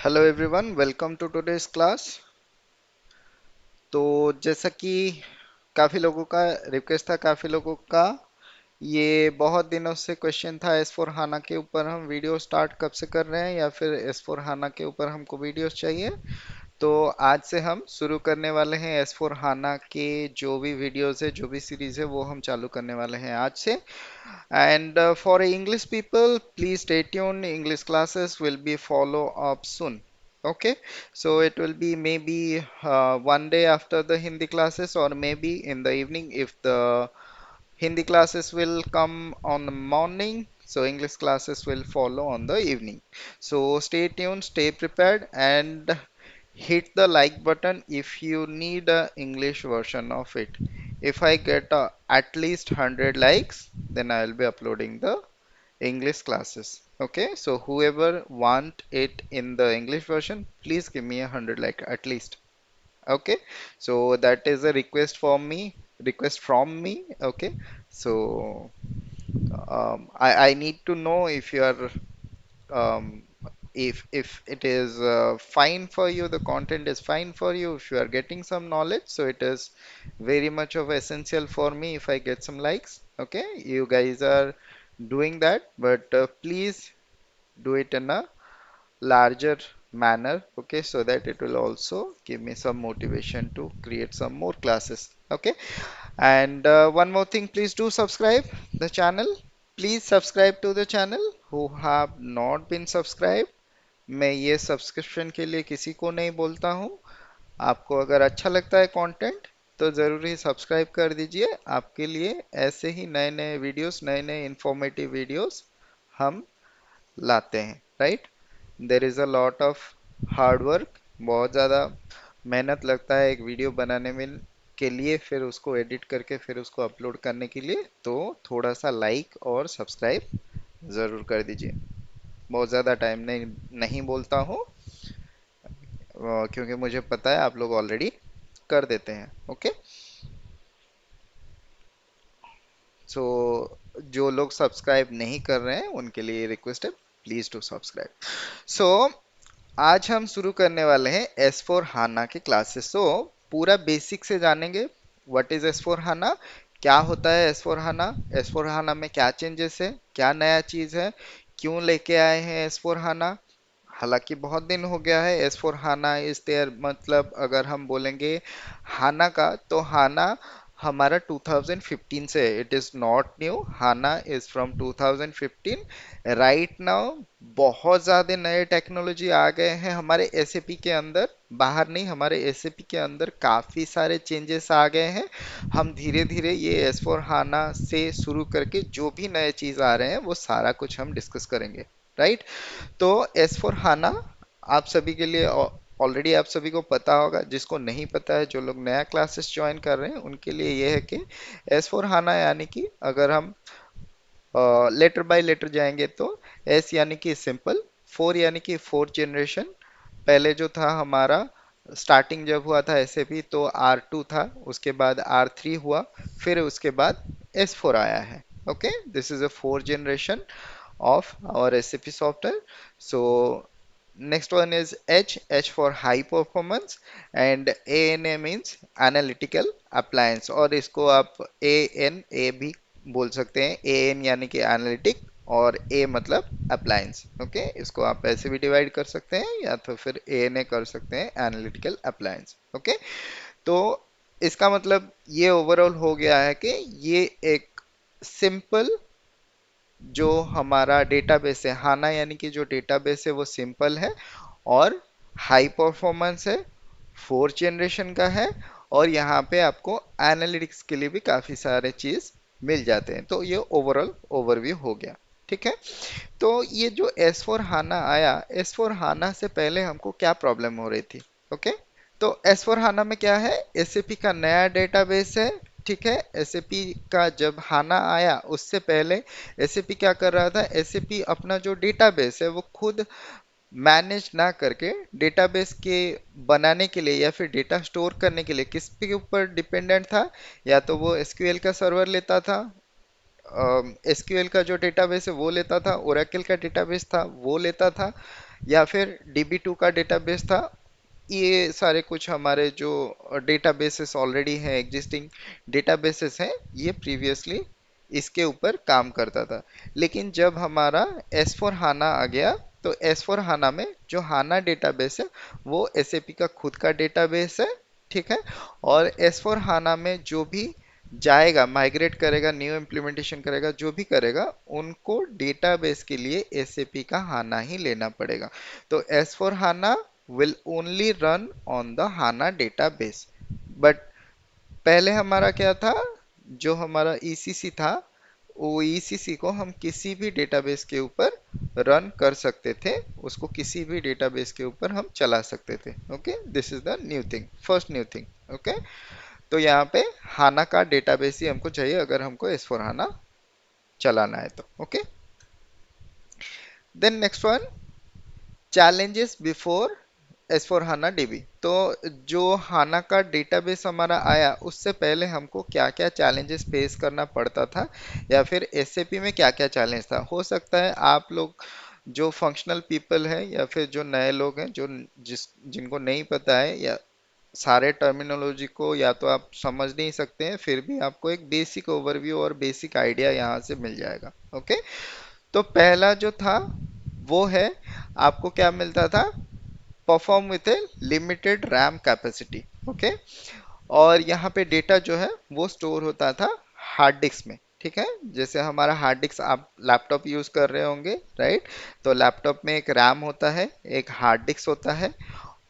Hello everyone, welcome to today's class. तो जैसा कि काफ़ी लोगों का रिक्वेस्ट था, काफ़ी लोगों का ये बहुत दिनों से क्वेश्चन था, एस फोर हाना के ऊपर हम वीडियो स्टार्ट कब से कर रहे हैं या फिर एस फोर हाना के ऊपर हमको वीडियोस चाहिए। तो आज से हम शुरू करने वाले हैं एस फोर हाना के जो भी वीडियोस है, जो भी सीरीज है, वो हम चालू करने वाले हैं आज से। And for English people, please stay tuned. English classes will be follow up soon. Okay, so it will be maybe one day after the Hindi classes, or maybe in the evening if the Hindi classes will come on the morning. So English classes will follow on the evening. So stay tuned, stay prepared, and hit the like button if you need a English version of it. If I get at least 100 likes, then I will be uploading the English classes. Okay, so whoever want it in the English version, please give me 100 like at least. Okay, so that is a request from me. Okay, so I need to know if you are um, if it is fine for you, the content is fine for you, if you are getting some knowledge, so it is very much of essential for me if I get some likes. Okay, you guys are doing that, but please do it in a larger manner, okay, so that it will also give me some motivation to create some more classes. Okay, and one more thing, please do subscribe the channel. Please subscribe to the channel who have not been subscribed. मैं ये subscription के लिए किसी को नहीं बोलता हूँ। आपको अगर अच्छा लगता है कंटेंट तो ज़रूर ही सब्सक्राइब कर दीजिए। आपके लिए ऐसे ही नए नए वीडियोस, नए नए इंफॉर्मेटिव वीडियोस हम लाते हैं, right. There is a lot of hard work, बहुत ज़्यादा मेहनत लगता है एक वीडियो बनाने में के लिए, फिर उसको एडिट करके फिर उसको अपलोड करने के लिए। तो थोड़ा सा लाइक और सब्सक्राइब ज़रूर कर दीजिए। बहुत ज़्यादा टाइम नहीं बोलता हूँ, क्योंकि मुझे पता है आप लोग ऑलरेडी कर देते हैं। ओके, सो जो लोग सब्सक्राइब नहीं कर रहे हैं उनके लिए रिक्वेस्ट है, प्लीज टू सब्सक्राइब। सो आज हम शुरू करने वाले हैं एस फोर हाना के क्लासेस। सो पूरा बेसिक से जानेंगे व्हाट इज एस फोर हाना, क्या होता है एस फोर हाना, एस फोर हाना में क्या चेंजेस है, क्या नया चीज है, क्यों लेके आए हैं एस फोर हाना। हालांकि बहुत दिन हो गया है, S four HANA is there, मतलब अगर हम बोलेंगे हाना का, तो हाना हमारा 2015 से, it is not new, HANA is from 2015 right now. बहुत ज़्यादा नए टेक्नोलॉजी आ गए हैं हमारे एसएपी के अंदर, बाहर नहीं, हमारे एसएपी के अंदर काफ़ी सारे चेंजेस आ गए हैं। हम धीरे धीरे ये एस फोर हाना से शुरू करके जो भी नए चीज़ आ रहे हैं वो सारा कुछ हम डिस्कस करेंगे, राइट। तो एस फोर हाना आप सभी के लिए ऑलरेडी आप सभी को पता होगा, जिसको नहीं पता है, जो लोग नया क्लासेस ज्वाइन कर रहे हैं उनके लिए ये है कि एस फोर हाना यानी कि अगर हम लेटर बाय लेटर जाएंगे तो एस यानी कि सिंपल, फोर यानी कि फोर्थ जनरेशन। पहले जो था हमारा स्टार्टिंग जब हुआ था एसएपी तो आर टू था, उसके बाद आर थ्री हुआ, फिर उसके बाद एस फोर आया है। Okay, this is a four generation of our SAP software. So next one is H for high performance, and ANA means analytical appliance, और इसको आप ANA भी बोल सकते हैं। AN यानी कि एनालिटिक और A मतलब अप्लायंस। ओके, इसको आप ऐसे भी डिवाइड कर सकते हैं या तो फिर ANA कर सकते हैं, एनालिटिकल अप्लायंस। ओके, तो इसका मतलब ये ओवरऑल हो गया है कि ये एक सिंपल जो हमारा डेटाबेस है, हाना यानी कि जो डेटाबेस है वो सिंपल है और हाई परफॉर्मेंस है, फोर्थ जनरेशन का है, और यहाँ पे आपको एनालिटिक्स के लिए भी काफ़ी सारे चीज़ मिल जाते हैं। तो ये ओवरऑल ओवरव्यू हो गया, ठीक है। तो ये जो एस फोर हाना आया, एस फोर हाना से पहले हमको क्या प्रॉब्लम हो रही थी। ओके, तो एस फोर हाना में क्या है, एसएपी का नया डेटाबेस है, ठीक है। एसएपी का जब हाना आया उससे पहले एसएपी क्या कर रहा था, एसएपी अपना जो डेटाबेस है वो खुद मैनेज ना करके डेटाबेस के बनाने के लिए या फिर डेटा स्टोर करने के लिए किस के ऊपर डिपेंडेंट था, या तो वो एसक्यूएल का सर्वर लेता था, एसक्यूएल का जो डेटाबेस है वो लेता था, ओरेकल का डेटाबेस था वो लेता था, या फिर DB2 का डेटाबेस था। ये सारे कुछ हमारे जो डेटाबेसेस ऑलरेडी हैं, एग्जिस्टिंग डेटाबेसेस हैं, ये प्रीवियसली इसके ऊपर काम करता था। लेकिन जब हमारा S4 हाना आ गया, तो S4 हाना में जो हाना डेटाबेस है वो SAP का खुद का डेटाबेस है, ठीक है। और S4 हाना में जो भी जाएगा, माइग्रेट करेगा, न्यू इम्प्लीमेंटेशन करेगा, जो भी करेगा, उनको डेटाबेस के लिए SAP का हाना ही लेना पड़ेगा। तो S4 HANA will only run on the HANA database। But पहले हमारा क्या था, जो हमारा ECC था, वो ECC को हम किसी भी डेटाबेस के ऊपर रन कर सकते थे, उसको किसी भी डेटाबेस के ऊपर हम चला सकते थे। Okay, this is the new thing, first new thing. Okay, तो यहाँ पे हाना का डेटाबेस ही हमको चाहिए अगर हमको S4 हाना चलाना है तो। Okay, then next one, challenges before S4 HANA DB. तो जो हाना का डेटाबेस हमारा आया, उससे पहले हमको क्या क्या चैलेंजेस फेस करना पड़ता था, या फिर एसएपी में क्या क्या चैलेंज था। हो सकता है आप लोग जो फंक्शनल पीपल हैं या फिर जो नए लोग हैं, जो जिनको नहीं पता है, या सारे टर्मिनोलॉजी को या तो आप समझ नहीं सकते हैं, फिर भी आपको एक बेसिक ओवरव्यू और बेसिक आइडिया यहाँ से मिल जाएगा। ओके, तो पहला जो था वो है, आपको क्या मिलता था, perform with A limited RAM capacity. Okay, और यहाँ पे डेटा जो है वो स्टोर होता था हार्ड डिस्क में, ठीक है। जैसे हमारा हार्ड डिस्क, आप लैपटॉप यूज कर रहे होंगे, राइट। तो लैपटॉप में एक रैम होता है, एक हार्ड डिस्क होता है,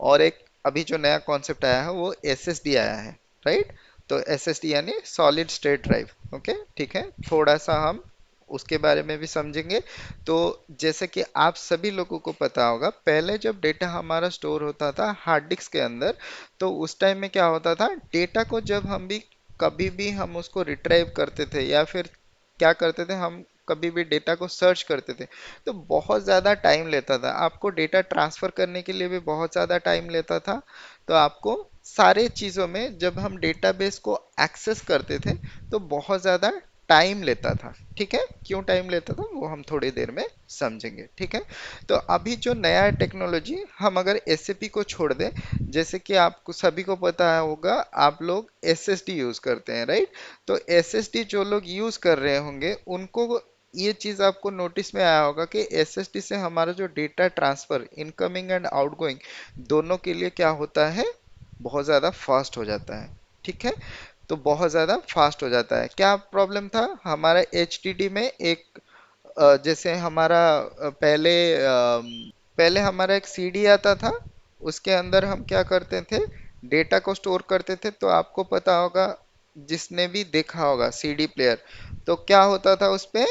और एक अभी जो नया कॉन्सेप्ट आया है वो एसएसडी आया है, राइट। तो एसएसडी यानी सॉलिड स्टेट ड्राइव। ओके, ठीक है, थोड़ा सा हम उसके बारे में भी समझेंगे। तो जैसे कि आप सभी लोगों को पता होगा, पहले जब डेटा हमारा स्टोर होता था हार्ड डिस्क के अंदर, तो उस टाइम में क्या होता था, डेटा को जब हम भी कभी भी हम उसको रिट्राइव करते थे, या फिर क्या करते थे, हम कभी भी डेटा को सर्च करते थे, तो बहुत ज़्यादा टाइम लेता था। आपको डेटा ट्रांसफ़र करने के लिए भी बहुत ज़्यादा टाइम लेता था। तो आपको सारे चीज़ों में जब हम डेटाबेस को एक्सेस करते थे, तो बहुत ज़्यादा टाइम लेता था, ठीक है। क्यों टाइम लेता था वो हम थोड़ी देर में समझेंगे, ठीक है। तो अभी जो नया टेक्नोलॉजी, हम अगर एसएपी को छोड़ दें, जैसे कि आपको सभी को पता होगा, आप लोग एसएसडी यूज करते हैं, राइट। तो एसएसडी जो लोग यूज कर रहे होंगे, उनको ये चीज आपको नोटिस में आया होगा कि एसएसडी से हमारा जो data transfer, incoming and outgoing, दोनों के लिए क्या होता है, बहुत ज्यादा फास्ट हो जाता है, ठीक है। तो बहुत ज़्यादा फास्ट हो जाता है। क्या प्रॉब्लम था हमारा एचटीडी में, एक जैसे हमारा पहले हमारा एक सीडी आता था, उसके अंदर हम क्या करते थे, डेटा को स्टोर करते थे। तो आपको पता होगा, जिसने भी देखा होगा सीडी प्लेयर, तो क्या होता था उस पे,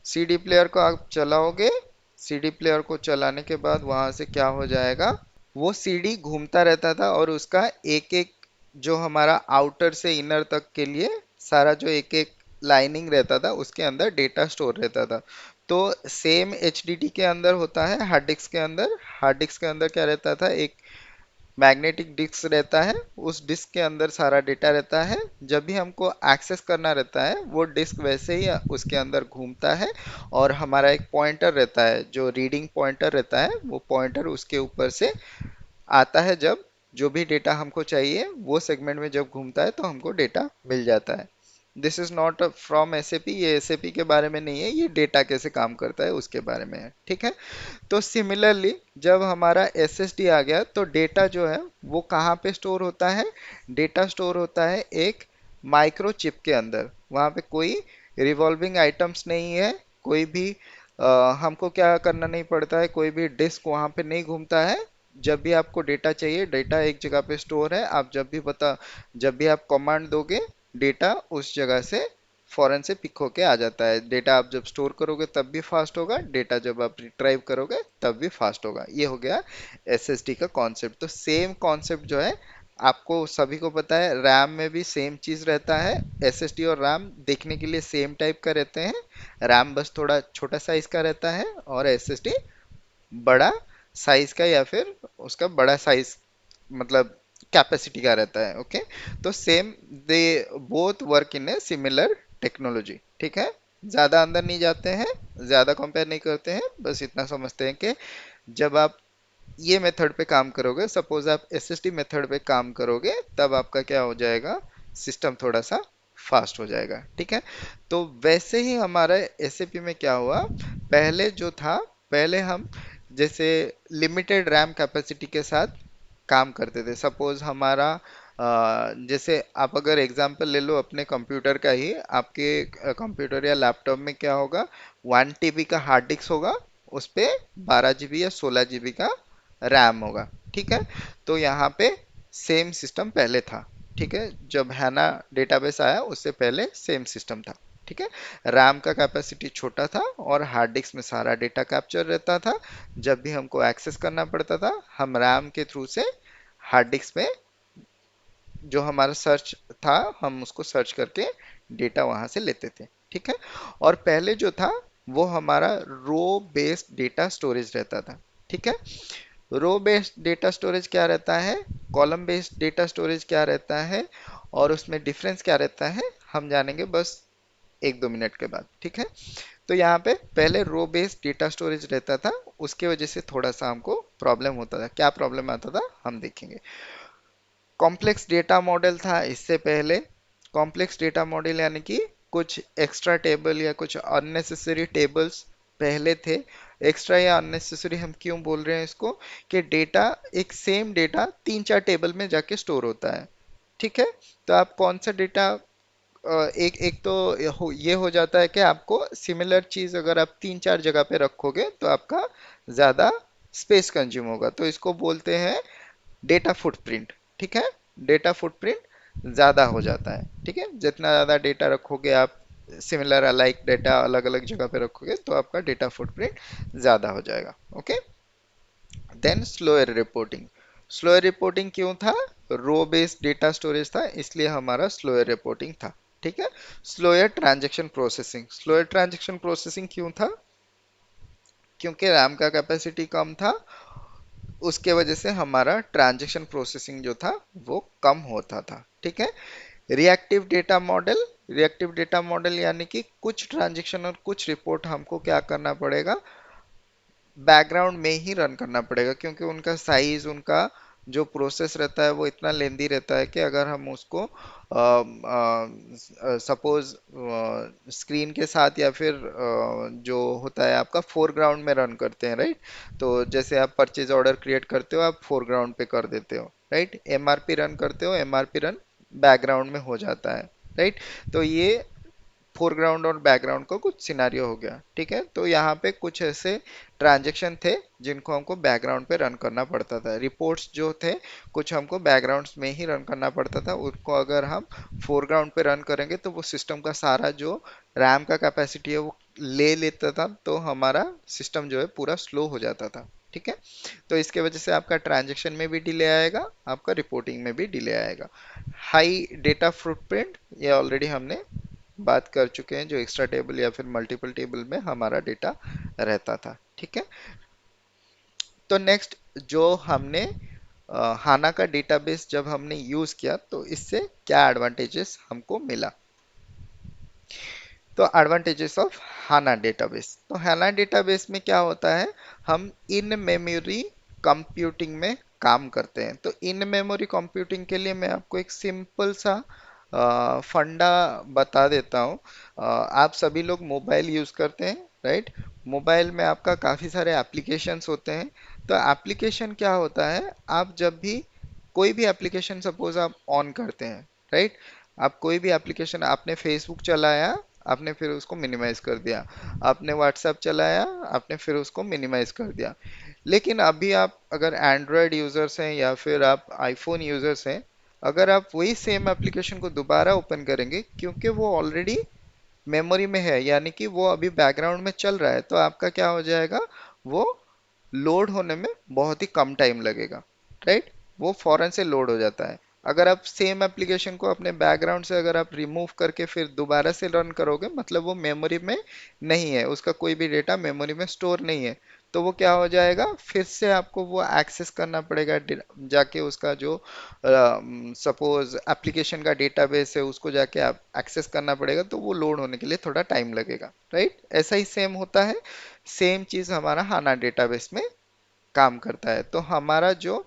सीडी प्लेयर को आप चलाओगे, सीडी प्लेयर को चलाने के बाद वहां से क्या हो जाएगा, वो सीडी घूमता रहता था, और उसका एक एक जो हमारा आउटर से इनर तक के लिए सारा जो एक एक लाइनिंग रहता था, उसके अंदर डेटा स्टोर रहता था। तो सेम एचडीडी के अंदर होता है हार्ड डिस्क के अंदर। हार्ड डिस्क के अंदर क्या रहता था, एक मैग्नेटिक डिस्क रहता है, उस डिस्क के अंदर सारा डेटा रहता है। जब भी हमको एक्सेस करना रहता है, वो डिस्क वैसे ही उसके अंदर घूमता है, और हमारा एक पॉइंटर रहता है, जो रीडिंग पॉइंटर रहता है, वो पॉइंटर उसके ऊपर से आता है। जब जो भी डेटा हमको चाहिए वो सेगमेंट में जब घूमता है, तो हमको डेटा मिल जाता है। This is not from SAP, ये एसएपी के बारे में नहीं है, ये डेटा कैसे काम करता है उसके बारे में है, ठीक है। तो सिमिलरली जब हमारा एसएसडी आ गया, तो डेटा जो है वो कहाँ पे स्टोर होता है, डेटा स्टोर होता है एक माइक्रोचिप के अंदर। वहाँ पे कोई रिवॉल्विंग आइटम्स नहीं है, कोई भी हमको क्या करना नहीं पड़ता है, कोई भी डिस्क वहाँ पे नहीं घूमता है। जब भी आपको डेटा चाहिए, डेटा एक जगह पे स्टोर है, आप जब भी आप कमांड दोगे, डेटा उस जगह से फौरन से पिक होके आ जाता है। डेटा आप जब स्टोर करोगे तब भी फास्ट होगा, डेटा जब आप रिट्राइव करोगे तब भी फास्ट होगा। ये हो गया एसएसडी का कॉन्सेप्ट। तो सेम कॉन्सेप्ट जो है, आपको सभी को पता है, रैम में भी सेम चीज रहता है। एसएसडी और रैम देखने के लिए सेम टाइप का रहते हैं, रैम बस थोड़ा छोटा साइज का रहता है, और एसएसडी बड़ा साइज का, या फिर उसका बड़ा साइज मतलब कैपेसिटी का रहता है। ओके, तो same, they both work in a similar technology, ठीक है। ज्यादा अंदर नहीं जाते हैं, ज्यादा कंपेयर नहीं करते हैं, बस इतना समझते हैं कि जब आप ये मेथड पे काम करोगे, सपोज आप एसएसडी मेथड पे काम करोगे, तब आपका क्या हो जाएगा, सिस्टम थोड़ा सा फास्ट हो जाएगा। ठीक है, तो वैसे ही हमारा एसएपी में क्या हुआ, पहले जो था, पहले हम जैसे लिमिटेड रैम कैपेसिटी के साथ काम करते थे। सपोज हमारा जैसे आप अगर एग्जांपल ले लो अपने कंप्यूटर का ही, आपके कंप्यूटर या लैपटॉप में क्या होगा, 1 TB का हार्ड डिस्क होगा, उस पे 12 GB या 16 GB का रैम होगा। ठीक है, तो यहाँ पे सेम सिस्टम पहले था। ठीक है, जब हैना डेटाबेस आया उससे पहले सेम सिस्टम था। ठीक है, रैम का कैपेसिटी छोटा था और हार्ड डिस्क में सारा डेटा कैप्चर रहता था। जब भी हमको एक्सेस करना पड़ता था, हम रैम के थ्रू से हार्ड डिस्क में जो हमारा सर्च था, हम उसको सर्च करके डेटा वहां से लेते थे। ठीक है, और पहले जो था वो हमारा रो बेस्ड डेटा स्टोरेज रहता था। ठीक है, रो बेस्ड डेटा स्टोरेज क्या रहता है, कॉलम बेस्ड डेटा स्टोरेज क्या रहता है, और उसमें डिफरेंस क्या रहता है, हम जानेंगे बस 1-2 मिनट के बाद। ठीक है, तो यहाँ पे पहले रो बेस्ड डेटा स्टोरेज रहता था, उसके वजह से थोड़ा सा हमको प्रॉब्लम होता था। क्या प्रॉब्लम आता था हम देखेंगे। कॉम्प्लेक्स डेटा मॉडल था इससे पहले। कॉम्प्लेक्स डेटा मॉडल यानी कि कुछ एक्स्ट्रा टेबल या कुछ अननेसेसरी टेबल्स पहले थे। एक्स्ट्रा या अननेसेसरी हम क्यों बोल रहे हैं इसको, कि डेटा, एक सेम डेटा 3-4 टेबल में जाके स्टोर होता है। ठीक है, तो आप कौन सा डेटा, एक एक तो ये हो जाता है कि आपको सिमिलर चीज अगर आप 3-4 जगह पे रखोगे तो आपका ज्यादा स्पेस कंज्यूम होगा, तो इसको बोलते हैं डेटा फुटप्रिंट। ठीक है, डेटा फुटप्रिंट ज्यादा हो जाता है। ठीक है, जितना ज्यादा डेटा रखोगे आप, सिमिलर अलाइक डेटा अलग अलग जगह पे रखोगे, तो आपका डेटा फुटप्रिंट ज्यादा हो जाएगा। Okay, then slower reporting. Slower reporting क्यों था, रो बेस्ड डेटा स्टोरेज था इसलिए हमारा स्लोअर रिपोर्टिंग था। ठीक है, slower transaction processing. Slower transaction processing क्यों था, क्योंकि रैम का कैपेसिटी कम था, उसके वजह से हमारा ट्रांजैक्शन प्रोसेसिंग जो था वो कम होता था। ठीक है, reactive data model. Reactive data model यानी कि कुछ ट्रांजैक्शन और कुछ रिपोर्ट हमको क्या करना पड़ेगा, बैकग्राउंड में ही रन करना पड़ेगा, क्योंकि उनका साइज, उनका जो प्रोसेस रहता है वो इतना लेंदी रहता है कि अगर हम उसको सपोज स्क्रीन के साथ या फिर जो होता है आपका फोरग्राउंड में रन करते हैं, राइट। तो जैसे आप परचेज ऑर्डर क्रिएट करते हो, आप फोरग्राउंड पे कर देते हो, राइट। एमआरपी रन करते हो, एमआरपी रन बैकग्राउंड में हो जाता है, राइट। तो ये फोरग्राउंड और बैकग्राउंड का कुछ सिनारियो हो गया। ठीक है, तो यहाँ पे कुछ ऐसे ट्रांजैक्शन थे जिनको हमको बैकग्राउंड पे रन करना पड़ता था। रिपोर्ट्स जो थे कुछ हमको बैकग्राउंड्स में ही रन करना पड़ता था, उनको अगर हम फोरग्राउंड पे रन करेंगे तो वो सिस्टम का सारा जो रैम का कैपेसिटी है वो ले लेता था, तो हमारा सिस्टम जो है पूरा स्लो हो जाता था। ठीक है, तो इसके वजह से आपका ट्रांजैक्शन में भी डिले आएगा, आपका रिपोर्टिंग में भी डिले आएगा। हाई डेटा फुटप्रिंट, ये ऑलरेडी हमने बात कर चुके हैं, जो एक्स्ट्रा टेबल या फिर मल्टीपल टेबल में हमारा डेटा रहता था। ठीक है, तो नेक्स्ट जो हमने हाना का डेटाबेस जब हमने यूज किया तो इससे क्या एडवांटेजेस हमको मिला। तो एडवांटेजेस ऑफ हाना डेटाबेस, तो हाना डेटाबेस में क्या होता है, हम इन मेमोरी कंप्यूटिंग में काम करते हैं। तो इन मेमोरी कंप्यूटिंग के लिए मैं आपको एक सिंपल सा फंडा बता देता हूँ। आप सभी लोग मोबाइल यूज करते हैं, राइट। मोबाइल में आपका काफी सारे एप्लीकेशंस होते हैं। तो एप्लीकेशन क्या होता है, आप जब भी कोई भी एप्लीकेशन सपोज आप ऑन करते हैं, राइट। आप कोई भी एप्लीकेशन, आपने फेसबुक चलाया, आपने फिर उसको मिनिमाइज कर दिया, आपने व्हाट्सएप चलाया, आपने फिर उसको मिनिमाइज कर दिया। लेकिन अभी आप अगर एंड्रॉयड यूजर्स हैं या फिर आप आईफोन यूजर्स हैं, अगर आप वही सेम एप्लीकेशन को दोबारा ओपन करेंगे, क्योंकि वो ऑलरेडी मेमोरी में है, यानी कि वो अभी बैकग्राउंड में चल रहा है, तो आपका क्या हो जाएगा, वो लोड होने में बहुत ही कम टाइम लगेगा, राइट। वो फौरन से लोड हो जाता है। अगर आप सेम एप्लीकेशन को अपने बैकग्राउंड से अगर आप रिमूव करके फिर दोबारा से रन करोगे, मतलब वो मेमोरी में नहीं है, उसका कोई भी डेटा मेमोरी में स्टोर नहीं है, तो वो क्या हो जाएगा, फिर से आपको वो एक्सेस करना पड़ेगा, जाके उसका जो सपोज एप्लीकेशन का डेटाबेस है उसको जाके आप एक्सेस करना पड़ेगा, तो वो लोड होने के लिए थोड़ा टाइम लगेगा, राइट। ऐसा ही सेम होता है, सेम चीज हमारा हाना डेटाबेस में काम करता है। तो हमारा जो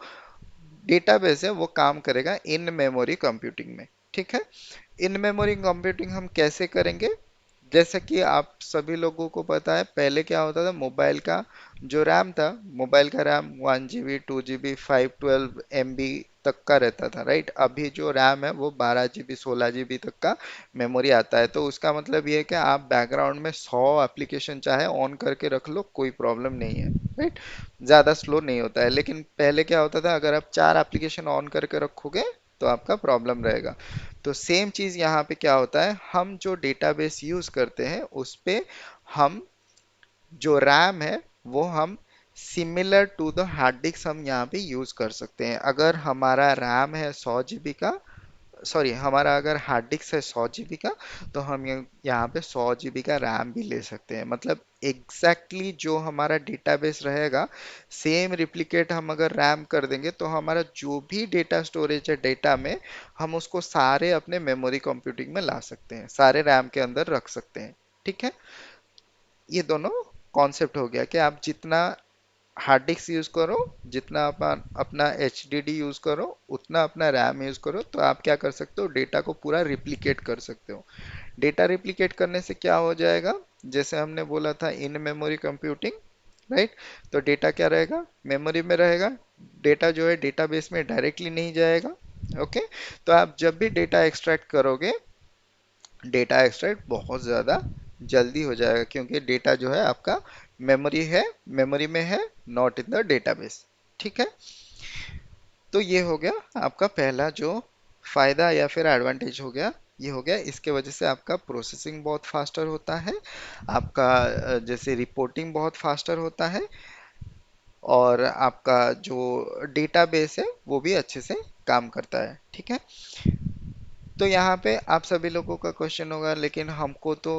डेटाबेस है वो काम करेगा इन मेमोरी कंप्यूटिंग में। ठीक है। इन मेमोरी कंप्यूटिंग हम कैसे करेंगे? जैसे कि आप सभी लोगों को पता है, पहले क्या होता था, मोबाइल का जो रैम था, मोबाइल का रैम 1 GB 2 GB 512 MB तक का रहता था, राइट। अभी जो रैम है वो 12 GB 16 GB तक का मेमोरी आता है। तो उसका मतलब ये है कि आप बैकग्राउंड में 100 एप्लीकेशन चाहे ऑन करके रख लो, कोई प्रॉब्लम नहीं है, राइट। ज़्यादा स्लो नहीं होता है। लेकिन पहले क्या होता था, अगर आप 4 एप्लीकेशन ऑन करके रखोगे तो आपका प्रॉब्लम रहेगा। तो सेम चीज़ यहाँ पे क्या होता है, हम जो डेटाबेस यूज़ करते हैं उस पे हम जो रैम है वो हम similar to the hard disk हम यहाँ पे यूज़ कर सकते हैं। अगर हमारा रैम है 100 GB का, सॉरी, हमारा अगर हार्ड डिस्क है 100 GB का, तो हम यहाँ पे 100 GB का रैम भी ले सकते हैं। मतलब एग्जैक्टली exactly जो हमारा डेटाबेस रहेगा, सेम रिप्लिकेट हम अगर रैम कर देंगे तो हमारा जो भी डेटा स्टोरेज है डेटा में, हम उसको सारे अपने मेमोरी कंप्यूटिंग में ला सकते हैं, सारे रैम के अंदर रख सकते हैं। ठीक है। ये दोनों कॉन्सेप्ट हो गया कि आप जितना हार्ड डिस्क यूज करो, जितना अपना HDD यूज करो, उतना अपना रैम यूज करो, तो आप क्या कर सकते हो, डेटा को पूरा रिप्लिकेट कर सकते हो। डेटा रिप्लिकेट करने से क्या हो जाएगा, जैसे हमने बोला था इन मेमोरी कंप्यूटिंग, राइट। तो डेटा क्या रहेगा, मेमोरी में रहेगा। डेटा जो है डेटाबेस में डायरेक्टली नहीं जाएगा। ओके। तो आप जब भी डेटा एक्सट्रैक्ट करोगे, डेटा एक्सट्रैक्ट बहुत ज़्यादा जल्दी हो जाएगा, क्योंकि डेटा जो है आपका मेमोरी में है, नॉट इन द डेटाबेस। ठीक है। तो ये हो गया आपका पहला जो फायदा या फिर एडवांटेज हो गया, ये हो गया। इसके वजह से आपका प्रोसेसिंग बहुत फास्टर होता है, आपका जैसे रिपोर्टिंग बहुत फास्टर होता है, और आपका जो डेटाबेस है वो भी अच्छे से काम करता है। ठीक है। तो यहाँ पे आप सभी लोगों का क्वेश्चन होगा, लेकिन हमको तो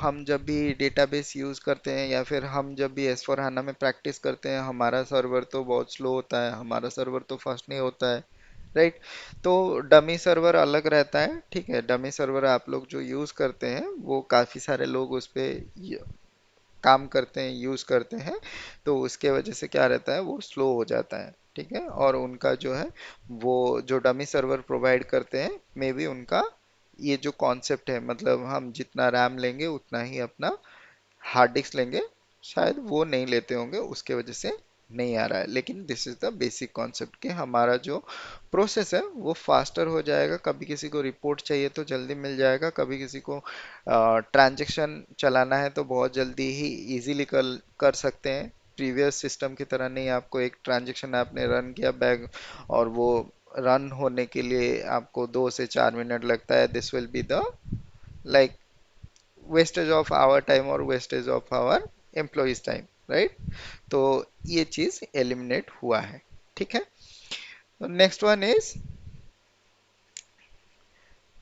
हम जब भी डेटाबेस यूज़ करते हैं या फिर हम जब भी एस फोर हाना में प्रैक्टिस करते हैं, हमारा सर्वर तो बहुत स्लो होता है, हमारा सर्वर तो फास्ट नहीं होता है, राइट। तो डमी सर्वर अलग रहता है। ठीक है। डमी सर्वर आप लोग जो यूज़ करते हैं वो काफ़ी सारे लोग उस पे काम करते हैं, यूज करते हैं। तो उसके वजह से क्या रहता है, वो स्लो हो जाता है। ठीक है। और उनका जो है, वो जो डमी सर्वर प्रोवाइड करते हैं, मे बी उनका ये जो कॉन्सेप्ट है, मतलब हम जितना रैम लेंगे उतना ही अपना हार्ड डिस्क लेंगे, शायद वो नहीं लेते होंगे, उसके वजह से नहीं आ रहा है। लेकिन this is the basic concept कि हमारा जो प्रोसेस है वो फास्टर हो जाएगा। कभी किसी को रिपोर्ट चाहिए तो जल्दी मिल जाएगा, कभी किसी को ट्रांजैक्शन चलाना है तो बहुत जल्दी ही इजीली कर सकते हैं। प्रीवियस सिस्टम की तरह नहीं, आपको एक ट्रांजैक्शन आपने रन किया बैग, और वो रन होने के लिए आपको 2 से 4 मिनट लगता है। This will be the like wastage of our time और wastage of our employees time, right. तो ये चीज एलिमिनेट हुआ है। ठीक है। नेक्स्ट वन इज,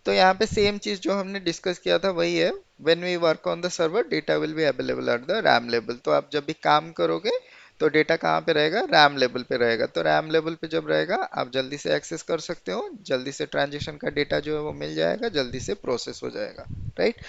तो यहाँ पे सेम चीज जो हमने डिस्कस किया था वही है। When we work on the server, data will be available at the RAM level. तो आप जब भी काम करोगे तो डेटा कहाँ पे रहेगा, रैम लेवल पे रहेगा। तो रैम लेवल पे जब रहेगा, आप जल्दी से एक्सेस कर सकते हो, जल्दी से ट्रांजेक्शन का डेटा जो है वो मिल जाएगा, जल्दी से प्रोसेस हो जाएगा, राइट।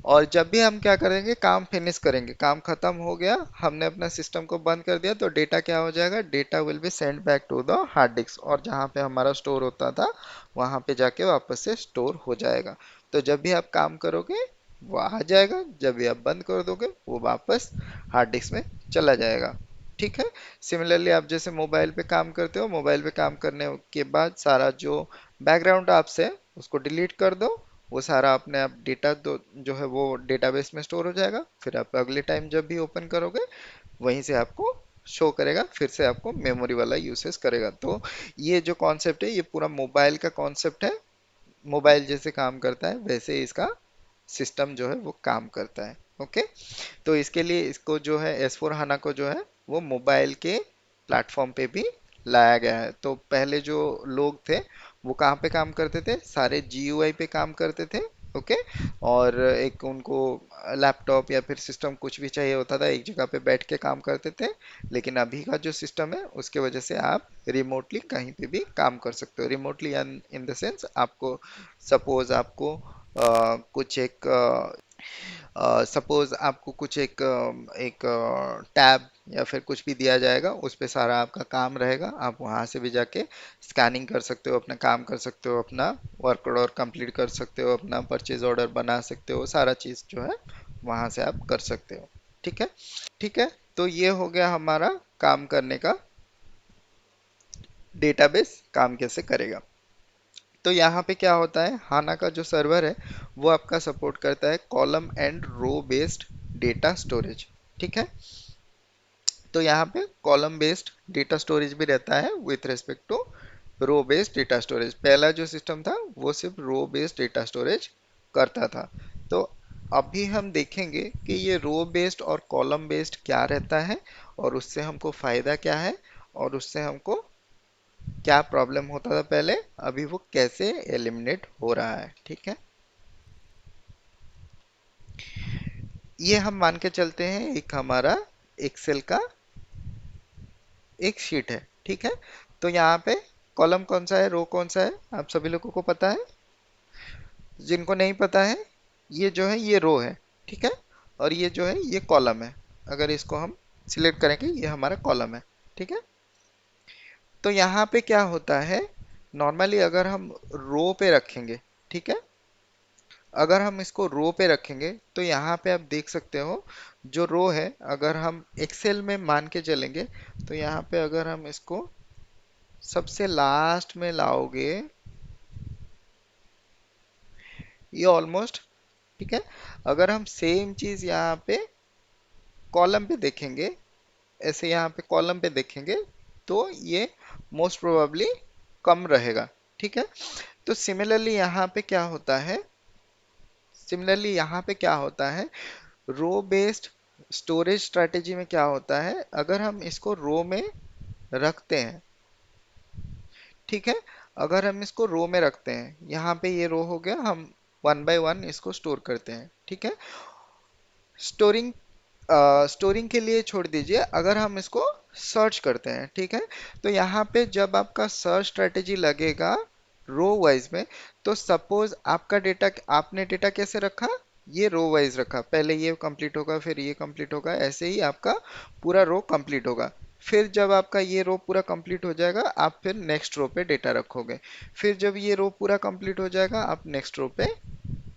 और जब भी हम क्या करेंगे, काम फिनिश करेंगे, काम खत्म हो गया, हमने अपना सिस्टम को बंद कर दिया, तो डेटा क्या हो जाएगा, data will be send back to the hard disk, और जहाँ पे हमारा स्टोर होता था वहाँ पे जाके वापस से स्टोर हो जाएगा। तो जब भी आप काम करोगे वो आ जाएगा, जब भी आप बंद कर दोगे वो वापस हार्ड डिस्क में चला जाएगा। ठीक है। सिमिलरली आप जैसे मोबाइल पे काम करते हो, मोबाइल पे काम करने के बाद सारा जो बैकग्राउंड आपसे है उसको डिलीट कर दो, वो सारा अपने आप डेटा दो जो है वो डेटाबेस में स्टोर हो जाएगा। फिर आप अगले टाइम जब भी ओपन करोगे वहीं से आपको शो करेगा, फिर से आपको मेमोरी वाला यूसेस करेगा। तो ये जो कॉन्सेप्ट है ये पूरा मोबाइल का कॉन्सेप्ट है। मोबाइल जैसे काम करता है वैसे इसका सिस्टम जो है वो काम करता है। ओके। तो इसके लिए इसको जो है एस फोर हाना को जो है वो मोबाइल के प्लेटफॉर्म पे भी लाया गया है। तो पहले जो लोग थे वो कहाँ पे काम करते थे, सारे जीयूआई पे काम करते थे। ओके। और एक उनको लैपटॉप या फिर सिस्टम कुछ भी चाहिए होता था, एक जगह पे बैठ के काम करते थे। लेकिन अभी का जो सिस्टम है उसके वजह से आप रिमोटली कहीं पे भी काम कर सकते हो। रिमोटली इन द सेंस, आपको सपोज आपको कुछ एक सपोज आपको कुछ एक टैब या फिर कुछ भी दिया जाएगा, उस पे सारा आपका काम रहेगा। आप वहां से भी जाके स्कैनिंग कर सकते हो, अपना काम कर सकते हो, अपना वर्क ऑर्डर कंप्लीट कर सकते हो, अपना परचेज ऑर्डर बना सकते हो, सारा चीज जो है वहां से आप कर सकते हो। ठीक है। ठीक है। तो ये हो गया हमारा काम करने का, डेटाबेस काम कैसे करेगा। तो यहाँ पे क्या होता है, हाना का जो सर्वर है वो आपका सपोर्ट करता है column and row based data storage. ठीक है। तो यहाँ पे कॉलम बेस्ड डेटा स्टोरेज भी रहता है with respect to row based data storage. पहला जो सिस्टम था वो सिर्फ रो बेस्ड डेटा स्टोरेज करता था। तो अभी हम देखेंगे कि ये रो बेस्ड और कॉलम बेस्ड क्या रहता है, और उससे हमको फायदा क्या है, और उससे हमको क्या प्रॉब्लम होता था पहले, अभी वो कैसे एलिमिनेट हो रहा है। ठीक है। ये हम मान के चलते हैं एक हमारा एक्सेल का एक शीट है। ठीक है। तो यहाँ पे कॉलम कौन सा है, रो कौन सा है, आप सभी लोगों को पता है। जिनको नहीं पता है, ये जो है ये रो है। ठीक है। और ये जो है ये कॉलम है। अगर इसको हम सिलेक्ट करेंगे, ये हमारा कॉलम है। ठीक है। तो यहाँ पे क्या होता है, नॉर्मली अगर हम रो पे रखेंगे, ठीक है, अगर हम इसको रो पे रखेंगे तो यहाँ पे आप देख सकते हो जो रो है, अगर हम एक्सेल में मान के चलेंगे तो यहाँ पे अगर हम इसको सबसे लास्ट में लाओगे, ये ऑलमोस्ट, ठीक है। अगर हम सेम चीज यहाँ पे कॉलम पे देखेंगे, ऐसे यहाँ पे कॉलम पे देखेंगे, तो ये मोस्ट प्रोबेबली कम रहेगा। ठीक है। तो सिमिलरली यहाँ पे क्या होता है, रो बेस्ड स्टोरेज स्ट्रेटेजी में क्या होता है, अगर हम इसको रो में रखते हैं, ठीक है, अगर हम इसको रो में रखते हैं, यहाँ पे ये रो हो गया, हम वन बाय वन इसको स्टोर करते हैं। ठीक है। स्टोरिंग स्टोरिंग के लिए छोड़ दीजिए, अगर हम इसको सर्च करते हैं, ठीक है, तो यहाँ पे जब आपका सर्च स्ट्रेटेजी लगेगा रो वाइज में, तो सपोज आपका डेटा, आपने डेटा कैसे रखा, ये रो वाइज रखा, पहले ये कंप्लीट होगा फिर ये कंप्लीट होगा, ऐसे ही आपका पूरा रो कंप्लीट होगा। फिर जब आपका ये रो पूरा कंप्लीट हो जाएगा, आप फिर नेक्स्ट रो पे डेटा रखोगे। फिर जब ये रो पूरा कंप्लीट हो जाएगा, आप नेक्स्ट रो पे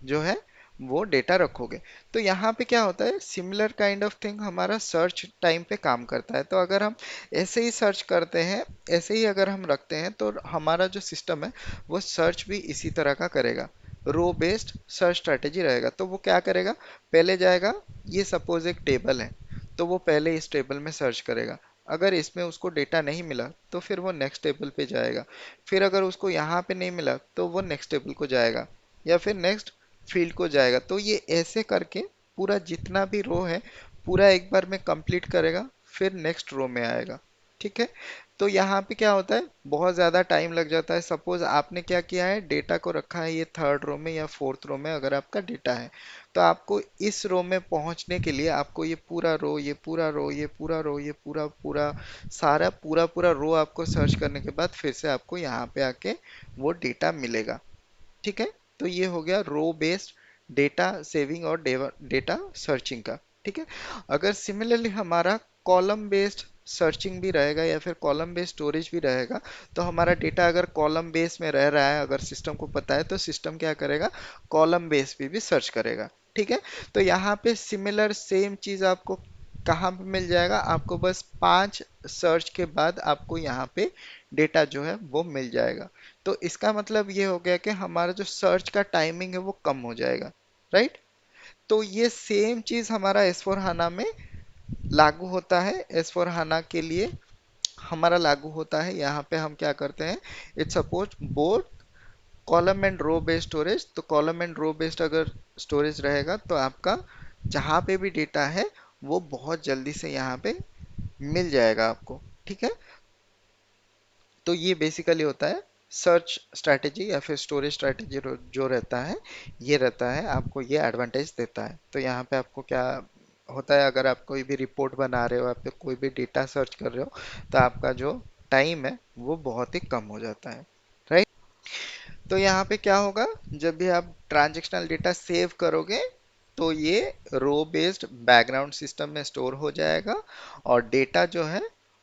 जो है वो डेटा रखोगे। तो यहाँ पे क्या होता है, सिमिलर काइंड ऑफ थिंग हमारा सर्च टाइम पे काम करता है। तो अगर हम ऐसे ही सर्च करते हैं, ऐसे ही अगर हम रखते हैं, तो हमारा जो सिस्टम है वो सर्च भी इसी तरह का करेगा, रो बेस्ड सर्च स्ट्रेटेजी रहेगा। तो वो क्या करेगा, पहले जाएगा, ये सपोज एक टेबल है, तो वो पहले इस टेबल में सर्च करेगा, अगर इसमें उसको डेटा नहीं मिला तो फिर वो नेक्स्ट टेबल पे जाएगा, फिर अगर उसको यहाँ पे नहीं मिला तो वो नेक्स्ट टेबल को जाएगा, या फिर नेक्स्ट फील्ड को जाएगा। तो ये ऐसे करके पूरा जितना भी रो है पूरा एक बार में कंप्लीट करेगा, फिर नेक्स्ट रो में आएगा। ठीक है। तो यहाँ पे क्या होता है, बहुत ज़्यादा टाइम लग जाता है। सपोज आपने क्या किया है, डेटा को रखा है ये थर्ड रो में या फोर्थ रो में, अगर आपका डेटा है, तो आपको इस रो में पहुंचने के लिए आपको ये पूरा रो, ये पूरा रो, ये पूरा रो, ये पूरा पूरा सारा पूरा पूरा रो आपको सर्च करने के बाद फिर से आपको यहाँ पे आके वो डेटा मिलेगा। ठीक है। तो ये हो गया रो बेस्ड डेटा सेविंग और डेटा सर्चिंग का। ठीक है। अगर सिमिलरली हमारा कॉलम बेस्ड सर्चिंग भी रहेगा या फिर कॉलम बेस्ड स्टोरेज भी रहेगा, तो हमारा डेटा अगर कॉलम बेस में रह रहा है, अगर सिस्टम को पता है, तो सिस्टम क्या करेगा, कॉलम बेस पे भी सर्च करेगा। ठीक है। तो यहाँ पे सिमिलर सेम चीज आपको कहाँ पे मिल जाएगा, आपको बस 5 सर्च के बाद आपको यहाँ पे डेटा जो है वो मिल जाएगा। तो इसका मतलब ये हो गया कि हमारा जो सर्च का टाइमिंग है वो कम हो जाएगा। राइट। तो ये सेम चीज हमारा एस फोर हाना में लागू होता है। एस फोर हाना के लिए हमारा लागू होता है, यहाँ पे हम क्या करते हैं, it's suppose both column and row based storage. तो कॉलम एंड रो बेस्ड अगर स्टोरेज रहेगा तो आपका जहाँ पे भी डेटा है वो बहुत जल्दी से यहाँ पे मिल जाएगा आपको। ठीक है। तो ये बेसिकली होता है सर्च स्ट्रैटेजी या फिर स्टोरेज स्ट्रैटेजी, जो रहता है ये रहता है, आपको ये एडवांटेज देता है। तो यहाँ पे आपको क्या होता है, अगर आप कोई भी रिपोर्ट बना रहे हो, आप पे कोई भी डेटा सर्च कर रहे हो, तो आपका जो टाइम है वो बहुत ही कम हो जाता है। राइट। तो यहाँ पे क्या होगा, जब भी आप ट्रांजेक्शनल डेटा सेव करोगे, तो ये रो बेस्ड बैकग्राउंड सिस्टम में स्टोर हो जाएगा, और डेटा जो है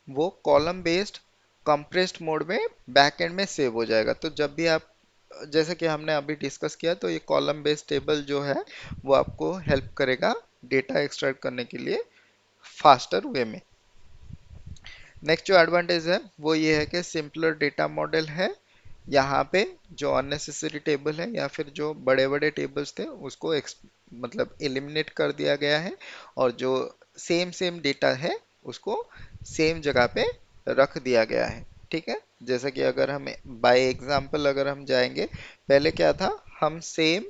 वो कॉलम बेस्ड कंप्रेस्ड मोड में बैकएंड में सेव हो जाएगा। तो जब भी आप, जैसे कि हमने अभी डिस्कस किया, तो ये कॉलम बेस्ड टेबल जो है वो आपको हेल्प करेगा डेटा एक्सट्रैक्ट करने के लिए फास्टर वे में। नेक्स्ट जो एडवांटेज है वो ये है कि सिंपलर डेटा मॉडल है। यहाँ पे जो अननेसेसरी टेबल है या फिर जो बड़े बड़े टेबल्स थे उसको मतलब एलिमिनेट कर दिया गया है, और जो सेम सेम डेटा है उसको सेम जगह पे रख दिया गया है। ठीक है, जैसा कि अगर हम बाय एग्जांपल अगर हम जाएंगे, पहले क्या था, हम सेम,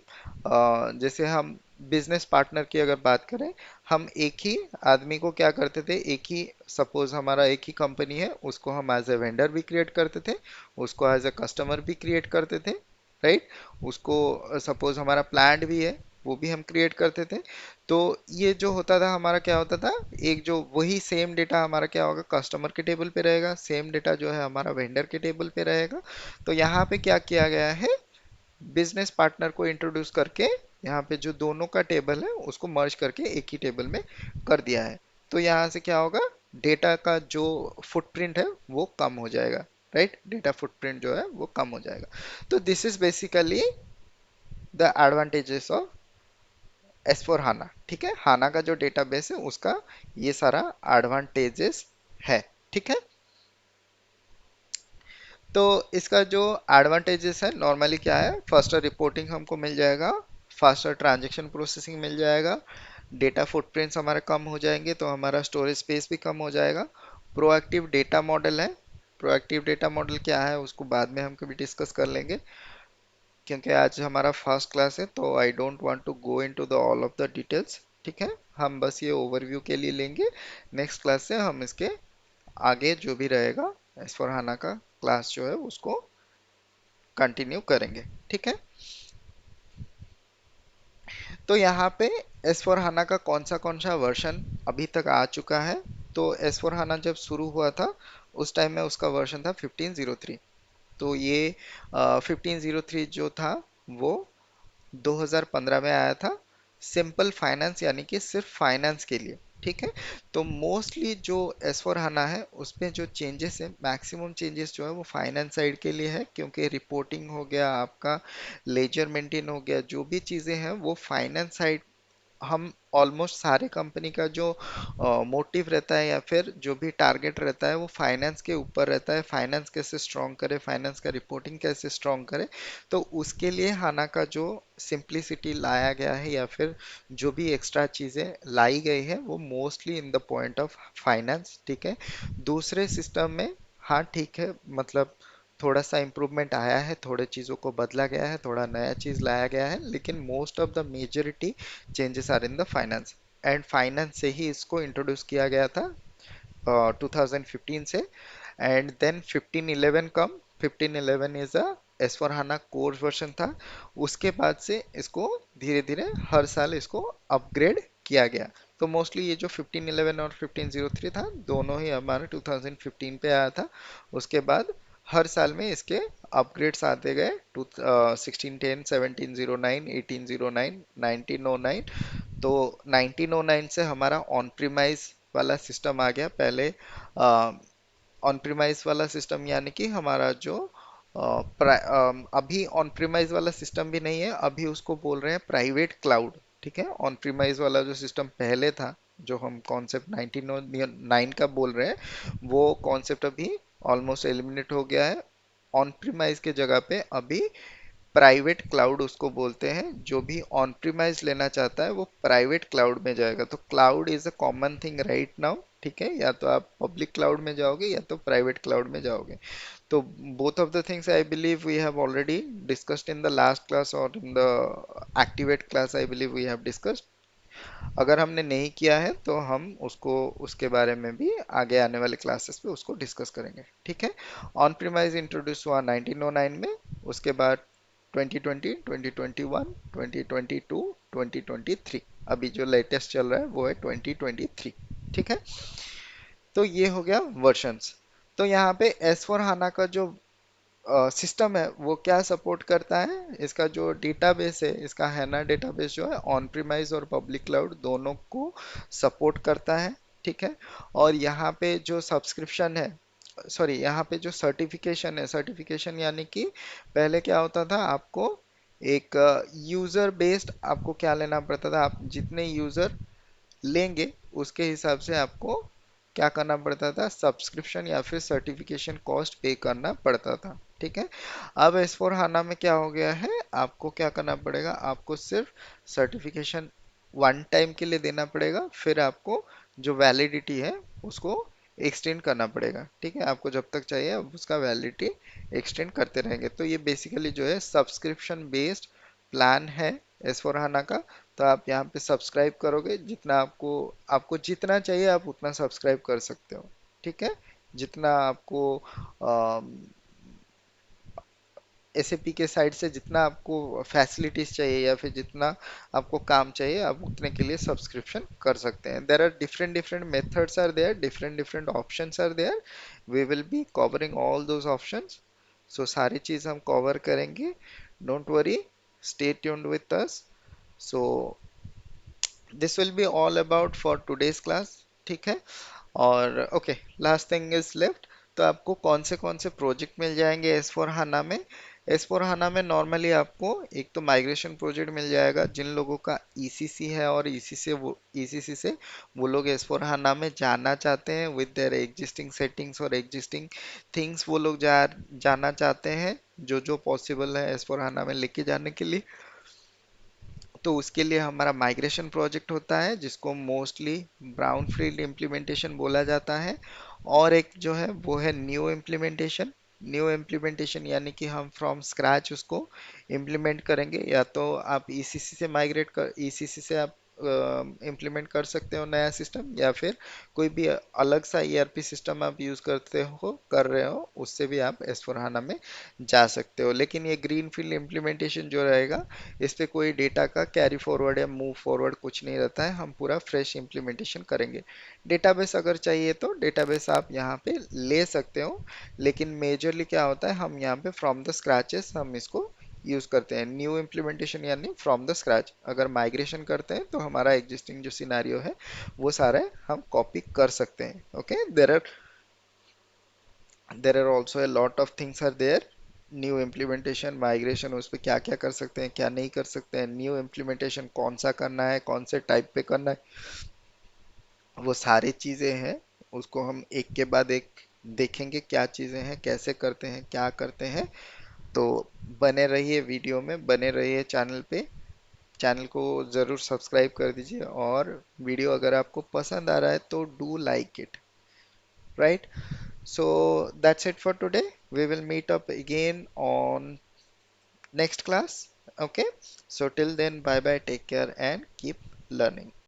जैसे हम बिजनेस पार्टनर की अगर बात करें, हम एक ही आदमी को क्या करते थे, एक ही, सपोज हमारा एक ही कंपनी है, उसको हम एज ए वेंडर भी क्रिएट करते थे, उसको एज ए कस्टमर भी क्रिएट करते थे, राइट। उसको सपोज हमारा प्लांट भी है, वो भी हम क्रिएट करते थे। तो ये जो होता था हमारा, क्या होता था, एक जो वही सेम डेटा हमारा क्या होगा, कस्टमर के टेबल पे रहेगा, सेम डेटा जो है हमारा वेंडर के टेबल पे रहेगा। तो यहाँ पे क्या किया गया है, बिजनेस पार्टनर को इंट्रोड्यूस करके यहाँ पे जो दोनों का टेबल है उसको मर्ज करके एक ही टेबल में कर दिया है। तो यहाँ से क्या होगा, डेटा का जो फुटप्रिंट है वो कम हो जाएगा, राइट। डेटा फुटप्रिंट जो है वो कम हो जाएगा। तो this is basically the advantages of S four HANA. ठीक है, हाना का जो डेटाबेस है उसका ये सारा एडवांटेजेस है। ठीक है, तो इसका जो एडवांटेजेस है नॉर्मली क्या है, फास्टर रिपोर्टिंग हमको मिल जाएगा, फास्टर ट्रांजैक्शन प्रोसेसिंग मिल जाएगा, डेटा फुटप्रिंट्स हमारे कम हो जाएंगे, तो हमारा स्टोरेज स्पेस भी कम हो जाएगा। प्रोएक्टिव डेटा मॉडल है। प्रोएक्टिव डेटा मॉडल क्या है उसको बाद में हम कभी डिस्कस कर लेंगे, क्योंकि आज हमारा फर्स्ट क्लास है, तो I don't want to go into the all of the details. ठीक है, हम बस ये ओवरव्यू के लिए लेंगे। नेक्स्ट क्लास से हम इसके आगे जो भी रहेगा एस फॉर हाना का क्लास जो है उसको कंटिन्यू करेंगे। ठीक है, तो यहाँ पे एस फोर हाना का कौन सा वर्जन अभी तक आ चुका है। तो एस फोर हाना जब शुरू हुआ था उस टाइम में उसका वर्जन था 1503। तो ये 1503 जो था वो 2015 में आया था, सिंपल फाइनेंस यानी कि सिर्फ फाइनेंस के लिए। ठीक है, तो मोस्टली जो एस फोर हना है उसमें जो चेंजेस है, मैक्सिमम चेंजेस जो है वो फाइनेंस साइड के लिए है, क्योंकि रिपोर्टिंग हो गया आपका, लेजर मेंटेन हो गया, जो भी चीज़ें हैं वो फाइनेंस साइड, हम ऑलमोस्ट सारे कंपनी का जो मोटिव रहता है या फिर जो भी टारगेट रहता है वो फाइनेंस के ऊपर रहता है, फाइनेंस कैसे स्ट्रॉन्ग करे, फाइनेंस का रिपोर्टिंग कैसे स्ट्रॉन्ग करे। तो उसके लिए हाना का जो सिंप्लिसिटी लाया गया है या फिर जो भी एक्स्ट्रा चीज़ें लाई गई है वो mostly in the point of finance. ठीक है, दूसरे सिस्टम में, हाँ ठीक है, मतलब थोड़ा सा इम्प्रूवमेंट आया है, थोड़े चीज़ों को बदला गया है, थोड़ा नया चीज़ लाया गया है, लेकिन most of the majority changes are in the finance. And finance से ही इसको इंट्रोड्यूस किया गया था 2015 से। And then 1511 come, 1511 is a S four HANA core version था। उसके बाद से इसको धीरे धीरे हर साल इसको अपग्रेड किया गया। तो मोस्टली ये जो 1511 और 1503 था दोनों ही हमारे 2015 पे आया था। उसके बाद हर साल में इसके अपग्रेड्स आते गए, 1610, 1709, 1809, 1909। तो 1909 से हमारा ऑन प्रीमाइज वाला सिस्टम आ गया। पहले ऑन प्रीमाइज वाला सिस्टम यानी कि हमारा जो अभी ऑन प्रीमाइज वाला सिस्टम भी नहीं है, अभी उसको बोल रहे हैं प्राइवेट क्लाउड। ठीक है, ऑन प्रीमाइज वाला जो सिस्टम पहले था, जो हम कॉन्सेप्ट 1909 का बोल रहे हैं, वो कॉन्सेप्ट अभी ऑलमोस्ट एलिमिनेट हो गया है। ऑन प्रीमाइज के जगह पे अभी प्राइवेट क्लाउड उसको बोलते हैं। जो भी ऑन प्रीमाइज लेना चाहता है वो प्राइवेट क्लाउड में जाएगा। तो cloud is a common thing right now. ठीक है, या तो आप पब्लिक क्लाउड में जाओगे या तो प्राइवेट क्लाउड में जाओगे। तो both of the things I believe we have already discussed in the last class or in the activate class I believe we have discussed। अगर हमने नहीं किया है तो हम उसको, उसके बारे में भी आगे आने वाले क्लासेस पे उसको डिस्कस करेंगे। ठीक है, ऑन प्रीमाइज इंट्रोड्यूस हुआ 1909 में, उसके बाद 2020, 2021, 2022, 2023, अभी जो लेटेस्ट चल रहा है वो है 2023। ठीक है, तो ये हो गया वर्जन्स। तो यहाँ पे एस फोर हाना का जो सिस्टम है वो क्या सपोर्ट करता है, इसका जो डेटाबेस है, इसका हैना डेटाबेस जो है ऑन प्रीमाइज और पब्लिक क्लाउड दोनों को सपोर्ट करता है। ठीक है। और यहाँ पे जो सब्सक्रिप्शन है, सॉरी, यहाँ पे जो सर्टिफिकेशन है, सर्टिफिकेशन यानी कि पहले क्या होता था, आपको एक यूजर बेस्ड आपको क्या लेना पड़ता था, आप जितने यूजर लेंगे उसके हिसाब से आपको क्या करना पड़ता था, सब्सक्रिप्शन या फिर सर्टिफिकेशन कॉस्ट पे करना पड़ता था। ठीक है। अब एस4 हाना में क्या हो गया है, आपको क्या करना पड़ेगा, आपको सिर्फ सर्टिफिकेशन वन टाइम के लिए देना पड़ेगा, फिर आपको जो वैलिडिटी है उसको एक्सटेंड करना पड़ेगा। ठीक है। आपको जब तक चाहिए आप उसका वैलिडिटी एक्सटेंड करते रहेंगे। तो ये बेसिकली जो है सब्सक्रिप्शन बेस्ड प्लान है एस4 हाना का। तो आप यहाँ पे सब्सक्राइब करोगे, जितना आपको आपको जितना चाहिए आप उतना सब्सक्राइब कर सकते हो। ठीक है। जितना आपको एसएपी के साइड से जितना आपको फैसिलिटीज चाहिए या फिर जितना आपको काम चाहिए आप उतने के लिए सब्सक्रिप्शन कर सकते हैं। There are different different methods are there, different different options are there. We will be covering all those options. So सारी चीज हम कवर करेंगे, don't worry, stay tuned with us. So this will be all about for today's class. ठीक है। और okay, last thing is left. तो आपको कौन से प्रोजेक्ट मिल जाएंगे एस फोर हाना में। एस फोर हाना में नॉर्मली आपको एक तो माइग्रेशन प्रोजेक्ट मिल जाएगा, जिन लोगों का ईसीसी है और ईसीसी से वो लोग एस फोर हाना में जाना चाहते हैं विद देयर एग्जिस्टिंग सेटिंग्स और एग्जिस्टिंग थिंग्स, वो लोग जाना चाहते हैं जो जो पॉसिबल है एस फोर हाना में लेके जाने के लिए। तो उसके लिए हमारा माइग्रेशन प्रोजेक्ट होता है जिसको मोस्टली ब्राउन फील्ड इम्प्लीमेंटेशन बोला जाता है। और एक जो है वो है न्यू इम्प्लीमेंटेशन। न्यू इम्प्लीमेंटेशन यानी कि हम फ्रॉम स्क्रैच उसको इम्प्लीमेंट करेंगे, या तो आप ईसीसी से माइग्रेट कर, ईसीसी से आप इम्प्लीमेंट कर सकते हो नया सिस्टम, या फिर कोई भी अलग सा ईआरपी सिस्टम आप यूज करते हो कर रहे हो उससे भी आप एस4हाना में जा सकते हो। लेकिन ये ग्रीन फील्ड इम्प्लीमेंटेशन जो रहेगा, इस पे कोई डेटा का कैरी फॉरवर्ड या मूव फॉरवर्ड कुछ नहीं रहता है, हम पूरा फ्रेश इम्प्लीमेंटेशन करेंगे। डेटाबेस अगर चाहिए तो डेटाबेस आप यहाँ पे ले सकते हो, लेकिन मेजरली क्या होता है, हम यहाँ पे फ्रॉम द स्क्रैचेस हम इसको यूज करते हैं। न्यू इम्प्लीमेंटेशन यानी फ्रॉम द स्क्रैच, अगर माइग्रेशन करते हैं तो हमारा एग्जिस्टिंग जो सिनेरियो है वो सारे हम कॉपी कर सकते हैं। Okay. There are also a lot of things are there. New implementation migration उस पर क्या क्या कर सकते हैं क्या नहीं कर सकते हैं, न्यू इम्प्लीमेंटेशन कौन सा करना है कौन से टाइप पे करना है, वो सारी चीज़ें हैं। उसको हम एक के बाद एक देखेंगे क्या चीज़ें हैं, कैसे करते हैं, क्या करते हैं। तो बने रहिए, वीडियो में बने रहिए चैनल पे। चैनल को ज़रूर सब्सक्राइब कर दीजिए, और वीडियो अगर आपको पसंद आ रहा है तो do like it, right. So that's it for today. We will meet up again on next class. Okay. So till then, bye bye, take care, and keep learning.